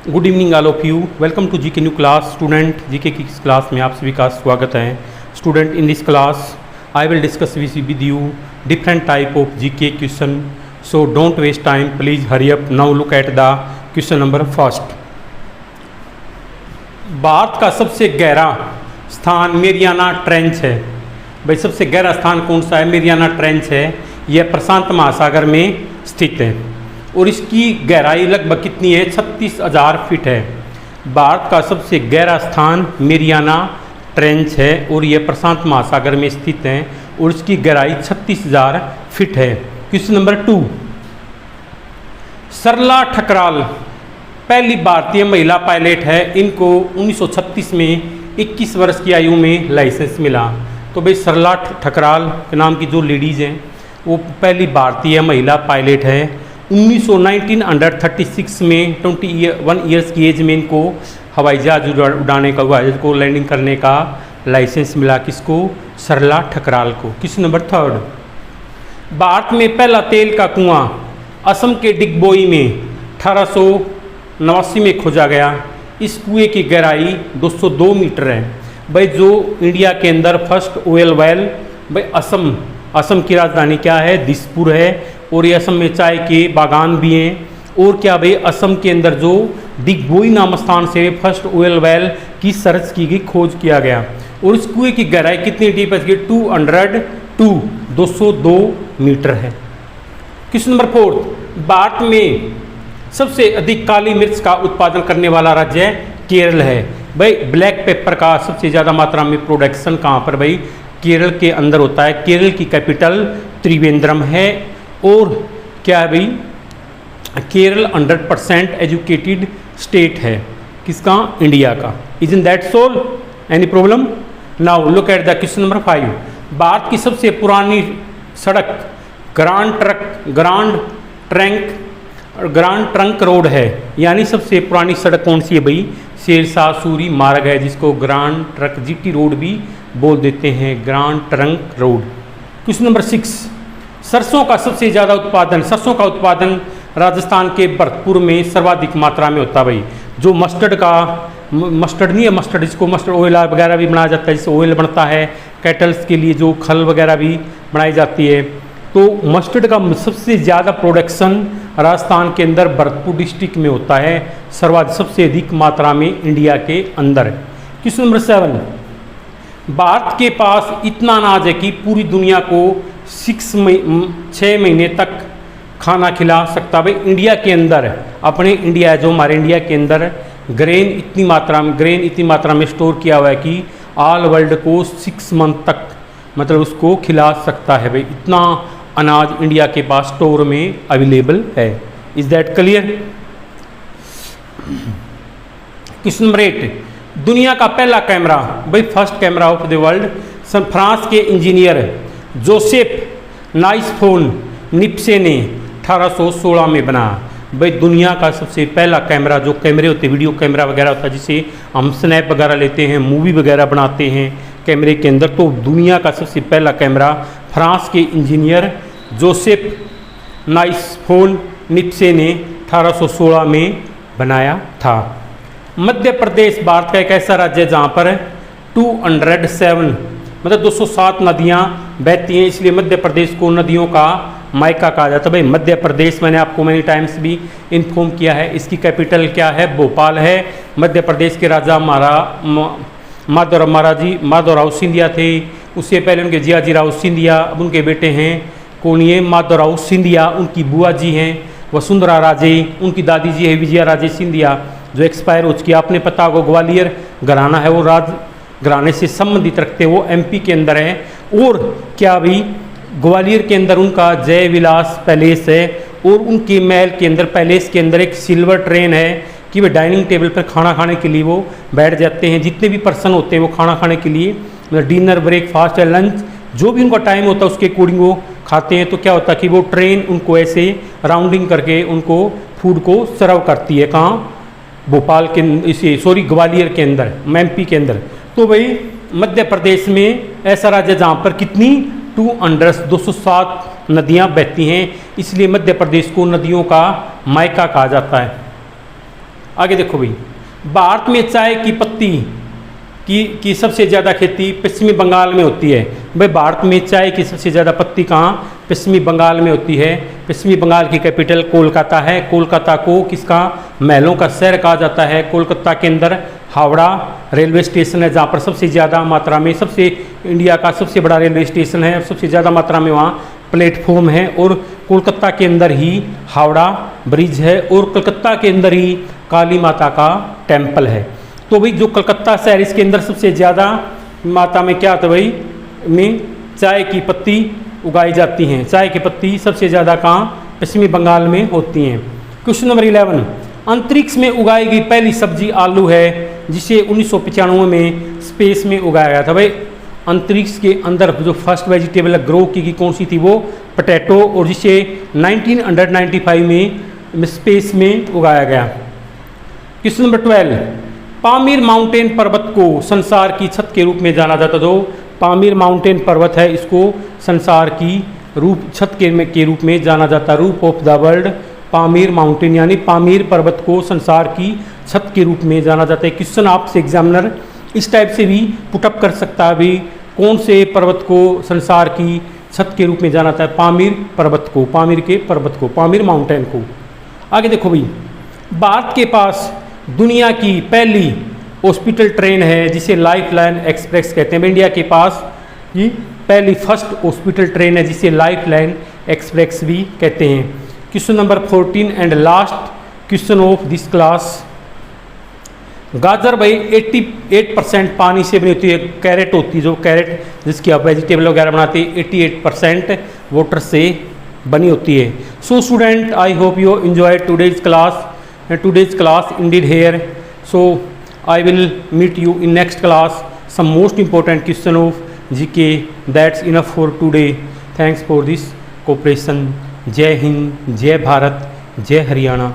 Good evening all of you. Welcome to GK new class. Student, GK की class में आप सभी का स्वागत है। Student, in this class I will discuss with you different type of GK question, so don't waste time, please hurry up. Now look at the question number first. Bharat का सबसे गहरा स्थान मेरियाना ट्रेंच है। भाई, सबसे गहरा स्थान कौन सा है? मेरियाना ट्रेंच है। यह प्रशांत महासागर में स्थित है और इसकी गहराई लगभग कितनी है? 36,000 फीट है। भारत का सबसे गहरा स्थान मेरियाना ट्रेंच है और यह प्रशांत महासागर में स्थित है और इसकी गहराई 36,000 फीट है। Question number 2। सरला ठकराल पहली भारतीय महिला पायलट है। इनको 1936 में 21 वर्ष की आयु में लाइसेंस मिला। तो भाई, सरला ठकराल के नाम की जो लेडीज़ हैं वो पहली भारतीय महिला पायलट है। 1936 में 21 ईयर्स की एज में इनको हवाई जहाज उड़ाने का, हवाई जहाज को लैंडिंग करने का लाइसेंस मिला। किसको? सरला ठकराल को। Question number 3। भारत में पहला तेल का कुआं असम के डिगबोई में 1889 में खोजा गया। इस कुएं की गहराई 202 मीटर है। भाई, जो इंडिया के अंदर फर्स्ट ऑयल वेल, भाई असम की राजधानी क्या है? दिसपुर है और ये असम में चाय के बागान भी हैं। और क्या भाई, असम के अंदर जो डिगबोई नाम स्थान से फर्स्ट ऑयल वेल की सर्च की गई, खोज किया गया। और इस कुएं की गहराई कितनी डीप है? 202 मीटर है। Question number 4। भारत में सबसे अधिक काली मिर्च का उत्पादन करने वाला राज्य केरल है। भाई, ब्लैक पेपर का सबसे ज़्यादा मात्रा में प्रोडक्शन कहाँ पर? भाई, केरल के अंदर होता है। केरल की कैपिटल त्रिवेंद्रम है। और क्या है भाई, केरल 100% एजुकेटेड स्टेट है। किसका? इंडिया का। Is in that soul? Any problem? Now look at the question number 5। Bharat की सबसे पुरानी सड़क ग्रांड ट्रंक रोड है। यानी सबसे पुरानी सड़क कौन सी है? भाई, शेरशाह सूरी मार्ग है, जिसको ग्रांड ट्रक जीटी रोड भी बोल देते हैं, grand trunk road. Question number 6। सरसों का सबसे ज़्यादा उत्पादन, सरसों का उत्पादन राजस्थान के भरतपुर में सर्वाधिक मात्रा में होता है। भाई, जो मस्टर्ड नहीं है, मस्टर्ड, जिसको मस्टर्ड ऑयल वगैरह भी बनाया जाता है, जिससे ऑयल बनता है। कैटल्स के लिए जो खल वगैरह भी बनाई जाती है। तो मस्टर्ड का सबसे ज़्यादा प्रोडक्शन राजस्थान के अंदर भरतपुर डिस्ट्रिक्ट में होता है, सर्वाधिक सबसे अधिक मात्रा में इंडिया के अंदर। Question number 7। भारत के पास इतना अनाज है कि पूरी दुनिया को 6 महीने तक खाना खिला सकता। भाई, इंडिया के अंदर, अपने इंडिया जो हमारे इंडिया के अंदर ग्रेन इतनी मात्रा में स्टोर किया हुआ है कि ऑल वर्ल्ड को 6 मंथ तक मतलब उसको खिला सकता है। भाई, इतना अनाज इंडिया के पास स्टोर में अवेलेबल है। Is that clear? Question number 8। दुनिया का पहला कैमरा, भाई first camera off the world, France के इंजीनियर जोसेफ नाइसफोन निप्से ने 1816 में बना। भाई, दुनिया का सबसे पहला कैमरा, जो कैमरे होते हैं, वीडियो कैमरा वगैरह होता है, जिसे हम स्नैप वगैरह लेते हैं, मूवी वगैरह बनाते हैं कैमरे के अंदर, तो दुनिया का सबसे पहला कैमरा फ्रांस के इंजीनियर जोसेफ नाइसफोन निप्से ने 1816 में बनाया था। मध्य प्रदेश भारत का एक ऐसा राज्य है जहाँ पर 207 मतलब 207 नदियाँ बहती हैं, इसलिए मध्य प्रदेश को नदियों का मायका कहा जाता है। भाई, मध्य प्रदेश मैंने आपको मैनी टाइम्स भी इन्फॉर्म किया है। इसकी कैपिटल क्या है? भोपाल है। मध्य प्रदेश के राजा माधवराव सिंधिया थे। उससे पहले उनके जियाजीराव सिंधिया, अब उनके बेटे हैं कौन? ये माधवराव सिंधिया। उनकी बुआ जी हैं वसुंधरा राजे, उनकी दादी जी है विजया राजे सिंधिया, जो एक्सपायर हो चुकी है। आपने पता होगा, ग्वालियर घराना है वो राज घराने से संबंधित रखते, वो एमपी के अंदर है। और क्या भाई, ग्वालियर के अंदर उनका जय विलास पैलेस है और उनके महल के अंदर, पैलेस के अंदर एक सिल्वर ट्रेन है कि वे डाइनिंग टेबल पर खाना खाने के लिए वो बैठ जाते हैं। जितने भी पर्सन होते हैं वो खाना खाने के लिए, मतलब डिनर, ब्रेकफास्ट या लंच, जो भी उनका टाइम होता है उसके अकॉर्डिंग वो खाते हैं। तो क्या होता है कि वो ट्रेन उनको ऐसे राउंडिंग करके उनको फूड को सर्व करती है। कहाँ? भोपाल के, ग्वालियर के अंदर, एमपी के अंदर। तो भाई, मध्य प्रदेश में ऐसा राज्य जहाँ पर कितनी 207 नदियाँ बहती हैं, इसलिए मध्य प्रदेश को नदियों का मायका कहा जाता है। आगे देखो भाई, भारत में चाय की पत्ती की सबसे ज़्यादा खेती पश्चिमी बंगाल में होती है। भाई भारत में चाय की सबसे ज़्यादा पत्ती कहाँ, पश्चिमी बंगाल में होती है। पश्चिमी बंगाल की कैपिटल कोलकाता है। कोलकाता को किसका, महलों का शहर कहा जाता है। कोलकाता के अंदर हावड़ा रेलवे स्टेशन है, जहाँ पर सबसे ज़्यादा मात्रा में, सबसे इंडिया का सबसे बड़ा रेलवे स्टेशन है, सबसे ज़्यादा मात्रा में वहाँ प्लेटफॉर्म है। और कोलकाता के अंदर ही हावड़ा ब्रिज है, और कलकत्ता के अंदर ही काली माता का टेम्पल है। तो भाई जो कलकत्ता शहर, इसके अंदर सबसे ज़्यादा मात्रा में क्या होता है भाई, में चाय की पत्ती उगाई जाती हैं। चाय की पत्ती सबसे ज़्यादा कहाँ, पश्चिमी बंगाल में होती हैं। क्वेश्चन नंबर 11, अंतरिक्ष में उगाई गई पहली सब्जी आलू है, जिसे 1995 में स्पेस में उगाया गया था। भाई अंतरिक्ष के अंदर जो फर्स्ट वेजिटेबल ग्रो की कौन सी थी, वो पोटैटो, और जिसे 1995 में स्पेस में उगाया गया। क्वेश्चन नंबर 12, पामीर माउंटेन पर्वत को संसार की छत के रूप में जाना जाता। तो पामीर माउंटेन पर्वत है, इसको संसार की छत के रूप में जाना जाता। Roof of the world Pamir mountain, यानी पामीर पर्वत को संसार की छत के रूप में जाना जाता है। क्वेश्चन आपसे एग्जामिनर इस टाइप से भी पुटअप कर सकता है, भी कौन से पर्वत को संसार की छत के रूप में जाना जाता है, पामीर पर्वत को, पामीर के पर्वत को, पामीर माउंटेन को। आगे देखो भाई, भारत के पास दुनिया की पहली हॉस्पिटल ट्रेन है, जिसे लाइफ लाइन एक्सप्रेस कहते हैं। इंडिया के पास ये पहली फर्स्ट हॉस्पिटल ट्रेन है, जिसे लाइफ लाइन एक्सप्रेस भी कहते हैं। Question number 14 and last question of this class, गाजर भाई 88% पानी से बनी होती है। कैरेट होती है, जो कैरेट जिसकी आप वेजिटेबल वगैरह बनाते हैं, 88% वाटर से बनी होती है। So student, I hope you enjoy today's class indeed here. So I will meet you in next class, some most important question of GK. That's enough for today. Thanks for this cooperation. जय हिंद, जय भारत, जय हरियाणा।